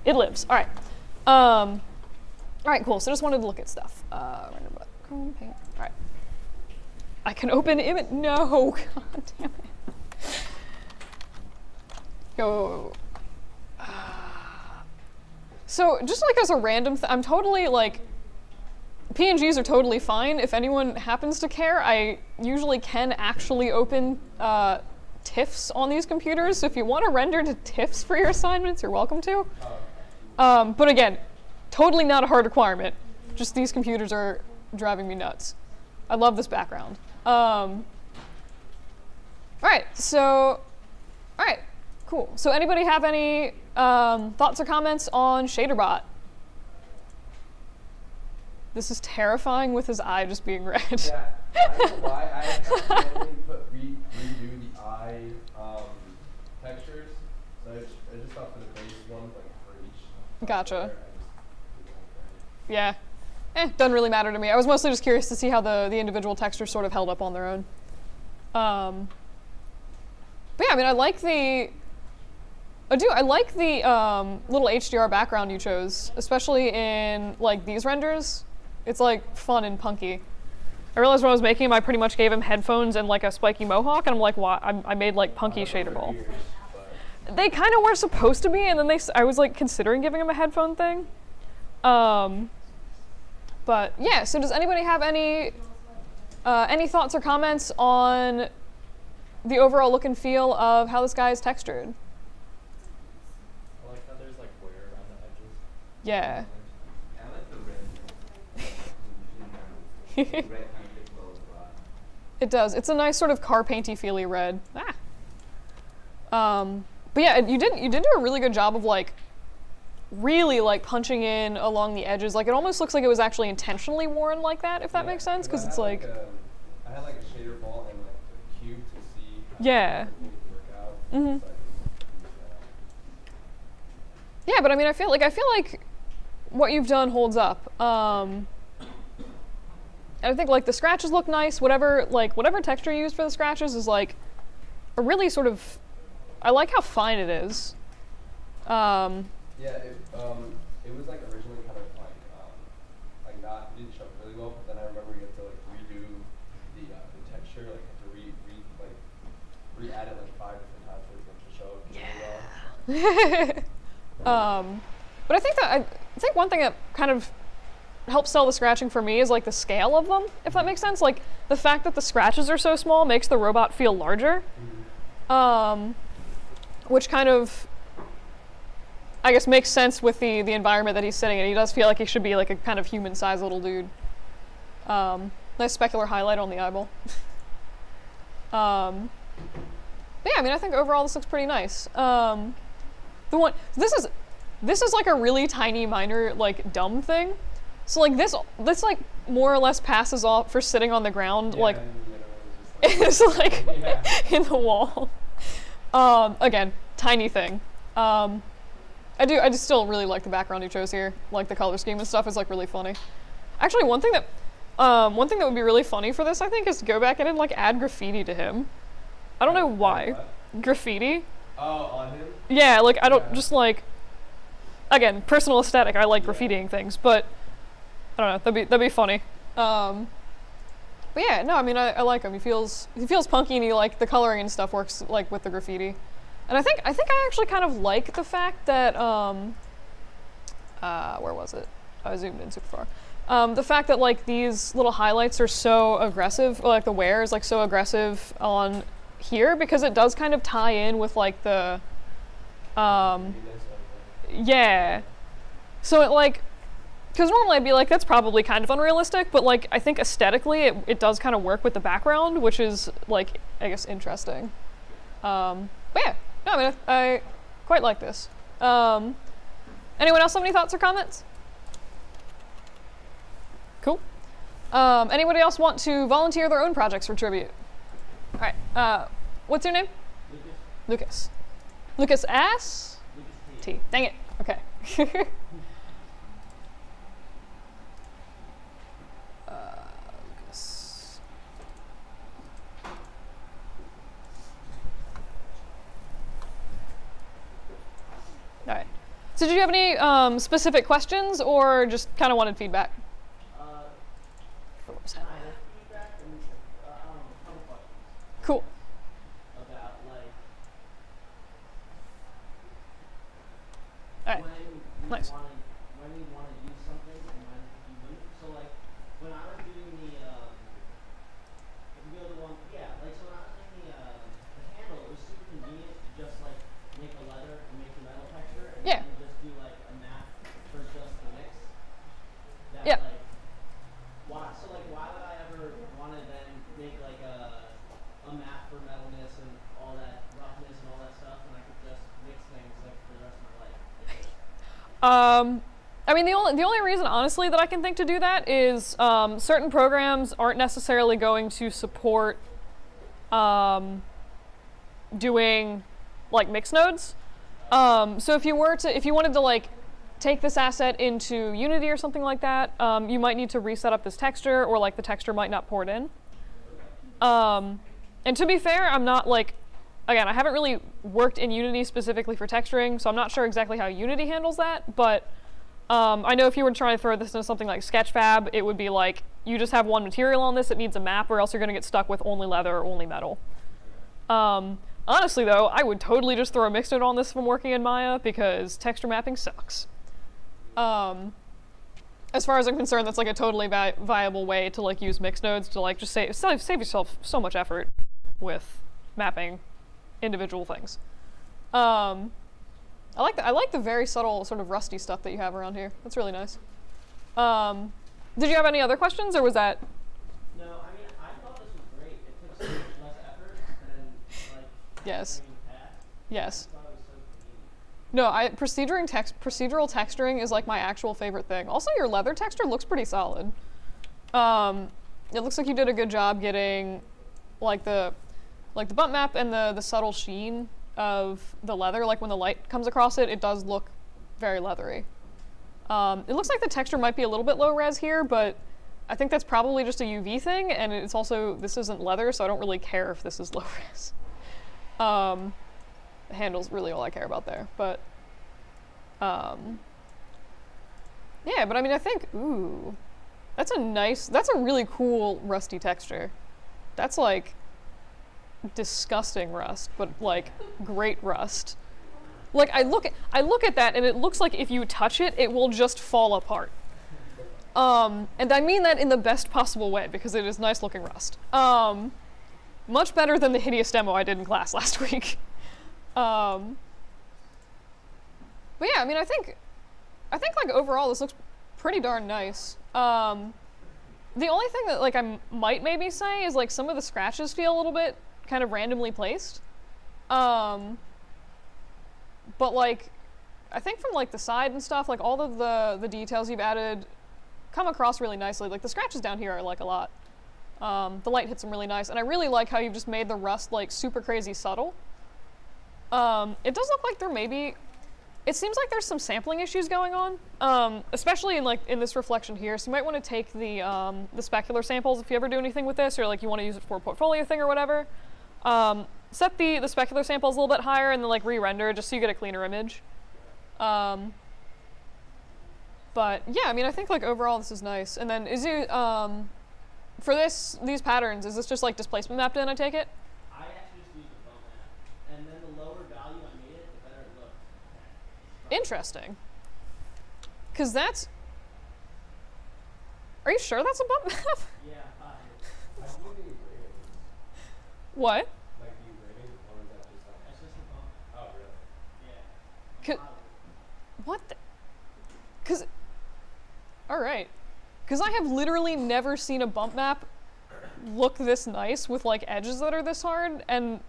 it lives. All right. All right, cool. So just wanted to look at stuff. Chrome paint. All right. I can open image. No, god damn it. Go. So just like as a random I'm totally like, PNGs are totally fine. If anyone happens to care, I usually can actually open TIFFs on these computers. So if you want to render to TIFFs for your assignments, you're welcome to. But again, totally not a hard requirement. Just these computers are driving me nuts. I love this background. All right, cool. So anybody have any thoughts or comments on ShaderBot? This is terrifying with his eye just being red. Yeah, I don't know why I accidentally redo the eye textures. So I just thought for the base ones, like for each. Gotcha. Yeah. Doesn't really matter to me. I was mostly just curious to see how the individual textures sort of held up on their own. But yeah, I mean, I like the little HDR background you chose, especially in like these renders. It's like fun and punky. I realized when I was making him, I pretty much gave him headphones and like a spiky mohawk, and I'm like, why? I made like punky shader ball. They kind of were supposed to be, and then I was like considering giving him a headphone thing. But yeah, so does anybody have any thoughts or comments on the overall look and feel of how this guy is textured? I like how there's like wear around the edges. Yeah. I like the red. Red kind of fits well as well. It does. It's a nice sort of car painty feely red. But yeah, you did do a really good job of like really like punching in along the edges. Like it almost looks like it was actually intentionally worn like that, if that makes sense, because it's like I had like a shader ball and like a cube to see how yeah. it would work out. Mhm. So Yeah, but I mean, I feel like what you've done holds up. And I think like the scratches look nice. Whatever texture you use for the scratches is like a really sort of. I like how fine it is. yeah, it was like originally kind of like not didn't show up really well, but then I remember you had to like redo the texture, like had to re-add it like 5 different times for it to show up really well. But I think one thing that kind of helps sell the scratching for me is like the scale of them, if that makes sense. Like the fact that the scratches are so small makes the robot feel larger, which kind of, I guess, makes sense with the environment that he's sitting in. He does feel like he should be like a kind of human-sized little dude. Nice specular highlight on the eyeball. But yeah, I mean, I think overall this looks pretty nice. This is like a really tiny, minor, like dumb thing. So like this like more or less passes off for sitting on the ground, Yeah, like and, you know, it was it's just like yeah. in the wall. Again, tiny thing. I just still really like the background he chose here. Like the color scheme and stuff is like really funny. Actually, one thing that would be really funny for this, I think, is to go back in and like add graffiti to him. I don't know why. Graffiti? Oh, on him? Yeah, like I don't just like. Again, personal aesthetic. I like graffitiing things, but I don't know. That'd be funny. But yeah, no, I mean I like him. He feels punky, and he like the coloring and stuff works like with the graffiti. And I think I actually kind of like the fact that where was it? I zoomed in super far. The fact that like these little highlights are so aggressive, or like the wear is like so aggressive on here, because it does kind of tie in with like the yeah. So it like, because normally I'd be like, that's probably kind of unrealistic, but like I think aesthetically it does kind of work with the background, which is like, I guess, interesting. But yeah, no, I mean I quite like this. Anyone else have any thoughts or comments? Cool. Anybody else want to volunteer their own projects for tribute? All right. What's your name? Lucas. Lucas S? Lucas T. Dang it. Okay. Lucas. All right. So did you have any specific questions or just kind of wanted feedback? I have feedback and a couple questions. Cool. About like All right. Nice. When you want to use something and when you wouldn't. So like when I was doing the if you go to one like so when I was doing the handle, it was super convenient to just like make a leather and make the metal texture and Yeah. then just do like a map for just the mix. That Yeah. like why would I ever want to then make like a map for metalness and all that roughness and all that stuff when I could just mix things like for the rest of my life? I mean, the only reason, honestly, that I can think to do that is certain programs aren't necessarily going to support doing like mix nodes. So if you wanted to like take this asset into Unity or something like that, you might need to reset up this texture, or like the texture might not port in. And to be fair, I'm not like, again, I haven't really worked in Unity specifically for texturing, so I'm not sure exactly how Unity handles that, but I know if you were trying to throw this into something like Sketchfab, it would be like, you just have one material on this, it needs a map, or else you're going to get stuck with only leather or only metal. Honestly, though, I would totally just throw a mix node on this from working in Maya, because texture mapping sucks. As far as I'm concerned, that's like a totally viable way to like use mix nodes to like just save yourself so much effort with mapping individual things. I like the very subtle sort of rusty stuff that you have around here. That's really nice. Did you have any other questions, or was that? No, I mean I thought this was great. It took so much less effort than like Yes. Yes. I thought it was so convenient. No, procedural texturing is like my actual favorite thing. Also, your leather texture looks pretty solid. It looks like you did a good job getting like the bump map and the subtle sheen of the leather. Like when the light comes across it, it does look very leathery. It looks like the texture might be a little bit low res here, but I think that's probably just a UV thing, and it's also, this isn't leather, so I don't really care if this is low res. The handle's really all I care about there, but yeah, but I mean, I think, ooh, that's a really cool rusty texture. That's like disgusting rust, but like great rust. Like I look at that and it looks like if you touch it, it will just fall apart. And I mean that in the best possible way, because it is nice looking rust. Much better than the hideous demo I did in class last week. But yeah, I mean, I think like overall this looks pretty darn nice. The only thing that like I might maybe say is like some of the scratches feel a little bit kind of randomly placed. But like, I think from like the side and stuff, like all of the details you've added come across really nicely. Like the scratches down here I like a lot. The light hits them really nice, and I really like how you've just made the rust like super crazy subtle. It does look like it seems like there's some sampling issues going on, especially in this reflection here. So you might want to take the specular samples if you ever do anything with this, or like you want to use it for a portfolio thing or whatever. Set the specular samples a little bit higher and then like re-render just so you get a cleaner image. But yeah, I mean, I think like overall this is nice. And then is you for these patterns, is this just like displacement mapped in, I take it? I actually just used the bump map, and then the lower value I made it, the better it looked. Interesting. Cause that's. Are you sure that's a bump map? Yeah, I think the engraving. What? Like the engraving, or is that just like? that's just a bump map. Oh, really? Yeah. Could- What? Cause. All right. Cause I have literally never seen a bump map look this nice with like edges that are this hard, and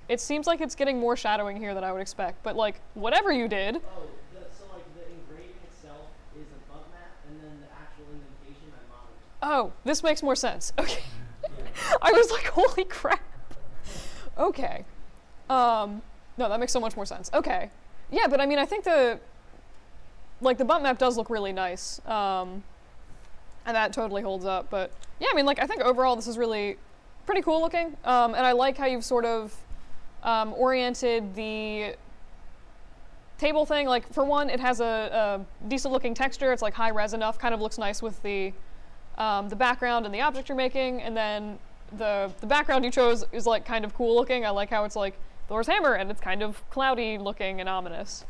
it seems like it's getting more shadowing here than I would expect. But like whatever you did. Oh, so like the engraving itself is a bump map, and then the actual indentation I modeled. Oh, this makes more sense. Okay. Yeah. I was like, holy crap. Okay. No, that makes so much more sense. Okay. Yeah, but I mean, I think the bump map does look really nice. And that totally holds up. But yeah, I mean, like, I think overall this is really pretty cool looking. And I like how you've sort of oriented the table thing, like for one, it has a decent looking texture. It's like high res enough, kind of looks nice with the background and the object you're making. And then the background you chose is like kind of cool looking. I like how it's like Thor's hammer and it's kind of cloudy looking and ominous.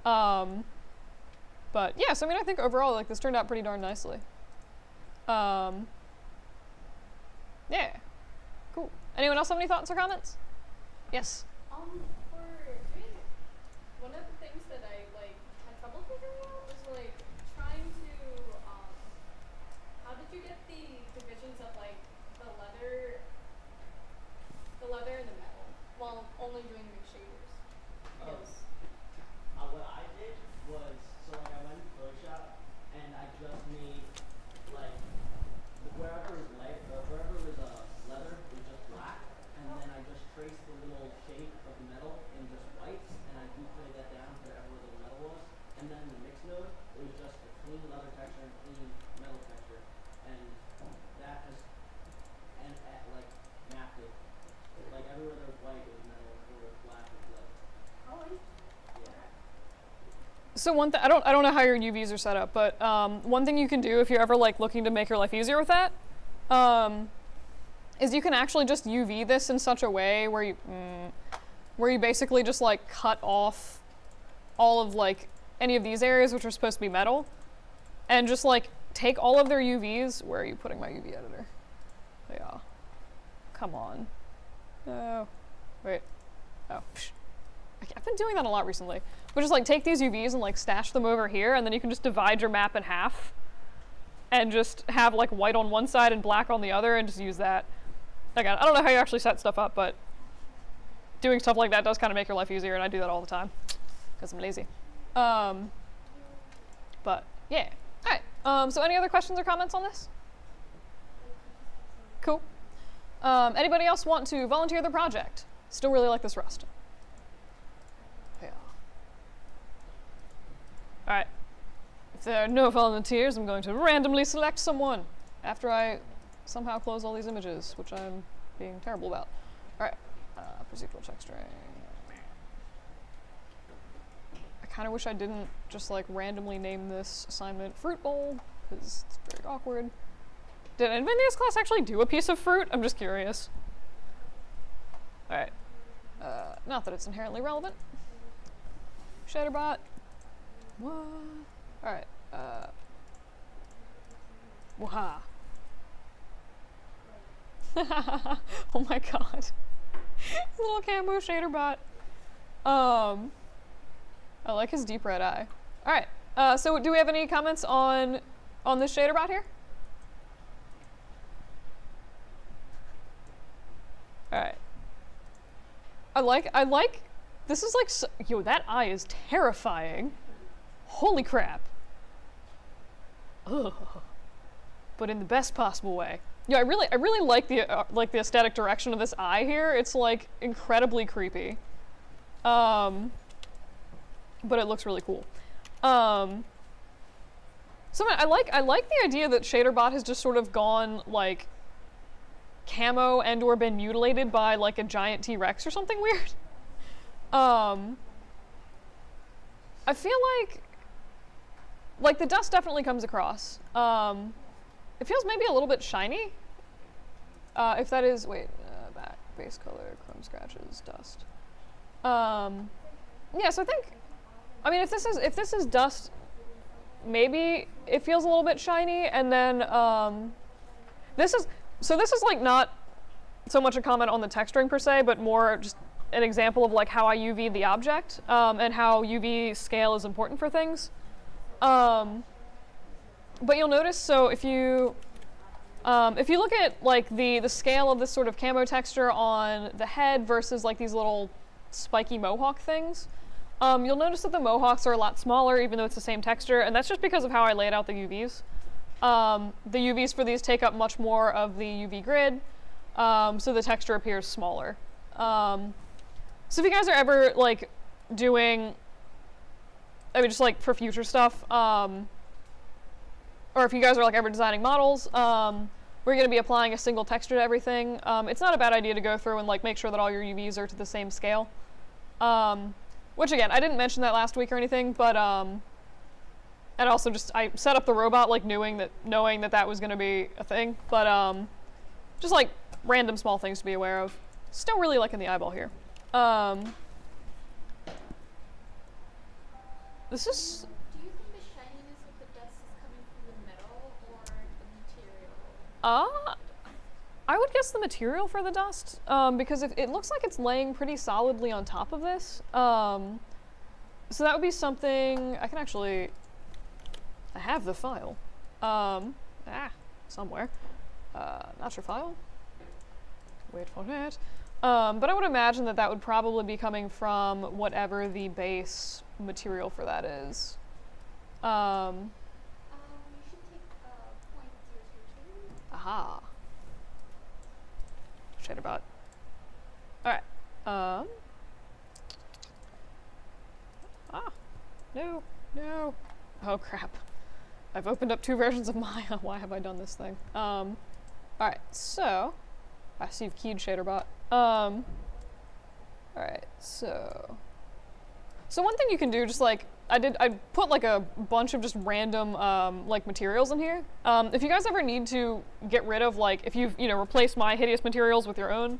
But yeah, so I mean, I think overall, like, this turned out pretty darn nicely. Yeah, cool. Anyone else have any thoughts or comments? Yes? For doing one of the things that I, like, had trouble figuring out was, like, trying to, how did you get the divisions of, like, the leather and the metal, while only doing the shaders? Because What I did was, so like I went to Photoshop and I just made like wherever was leather was just black, and then I just traced the little shape of the metal in just whites, and I duplicate that down to wherever the metal was, and then in the mix node it was just a clean leather texture and clean metal texture, and that just like mapped it. Like everywhere there was white it was metal, everywhere there was black it was leather. So one thing, I don't know how your UVs are set up, but one thing you can do if you're ever like looking to make your life easier with that, is you can actually just UV this in such a way where you basically just like cut off all of like any of these areas which are supposed to be metal, and just like take all of their UVs. Where are you putting my UV editor? Yeah, come on. No, wait. Oh. Psh. I've been doing that a lot recently. But just like take these UVs and like stash them over here, and then you can just divide your map in half and just have like white on one side and black on the other and just use that. Again, I don't know how you actually set stuff up, but doing stuff like that does kind of make your life easier, and I do that all the time because I'm lazy. But yeah. All right. So any other questions or comments on this? Cool. Anybody else want to volunteer the project? Still really like this Rust. Yeah. All right. If there are no volunteers, I'm going to randomly select someone after I somehow close all these images, which I'm being terrible about. All right. Procedural check string. I kind of wish I didn't just like randomly name this assignment Fruit Bowl, because it's very awkward. Did anybody in this class actually do a piece of fruit? I'm just curious. All right. Not that it's inherently relevant. Shadowbot. What? All right. Waha. Oh my god. Little camo shaderbot. I like his deep red eye. All right. So do we have any comments on this shaderbot here? All right. I like, this is like, yo, that eye is terrifying. Holy crap. Ugh. But in the best possible way. Yeah, I really like the aesthetic direction of this eye here. It's like incredibly creepy. But it looks really cool. So I like the idea that Shaderbot has just sort of gone like camo and or been mutilated by like a giant T-Rex or something weird. I feel like the dust definitely comes across. It feels maybe a little bit shiny. If that is, back, base color, chrome scratches, dust. Yeah, so I mean, if this is dust, maybe it feels a little bit shiny, and then this is like not so much a comment on the texturing per se, but more just an example of like how I UV the object, and how UV scale is important for things. But you'll notice, so if you look at like the scale of this sort of camo texture on the head versus like these little spiky mohawk things, you'll notice that the mohawks are a lot smaller even though it's the same texture, and that's just because of how I laid out the UVs. The UVs for these take up much more of the UV grid, so the texture appears smaller. So if you guys are ever like doing, I mean, just like for future stuff, or if you guys are like ever designing models, we're going to be applying a single texture to everything. It's not a bad idea to go through and like make sure that all your UVs are to the same scale. Which again, I didn't mention that last week or anything, but and also just I set up the robot like knowing that that was gonna be a thing, but just like random small things to be aware of. Still really liking the eyeball here. This is. Do you think the shininess of the dust is coming from the metal or the material? I would guess the material for the dust, because if it looks like it's laying pretty solidly on top of this. So that would be something I can actually. I have the file. Somewhere. Not your file. Wait for it. But I would imagine that would probably be coming from whatever the base material for that is. You should take .002. Aha. Shaderbot. Alright. No. No. Oh crap. I've opened up 2 versions of Maya. Why have I done this thing? Alright, so I see you've keyed Shaderbot. Alright, so one thing you can do, just like I put like a bunch of just random like materials in here. If you guys ever need to get rid of like if you've replaced my hideous materials with your own,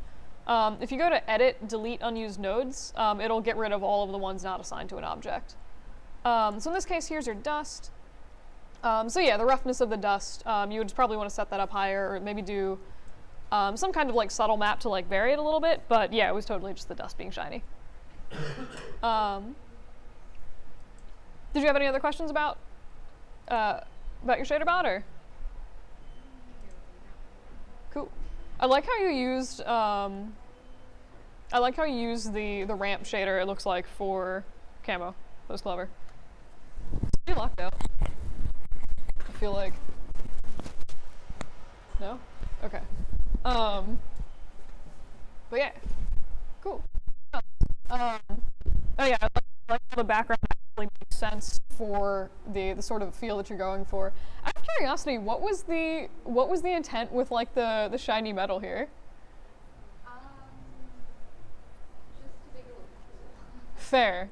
if you go to edit, delete unused nodes, it'll get rid of all of the ones not assigned to an object. So in this case, here's your dust. So yeah, the roughness of the dust, you would probably want to set that up higher, or maybe do some kind of like subtle map to like vary it a little bit. But yeah, it was totally just the dust being shiny. Did you have any other questions about your Shaderbot, or? Cool. I like how you used the ramp shader. It looks like for camo. That was clever. Pretty locked out. I feel like. No? Okay. But yeah. Cool. Oh yeah, I like how the background actually makes sense for the sort of feel that you're going for. Out of curiosity, what was the intent with like the shiny metal here? Just to make it look cool. Fair.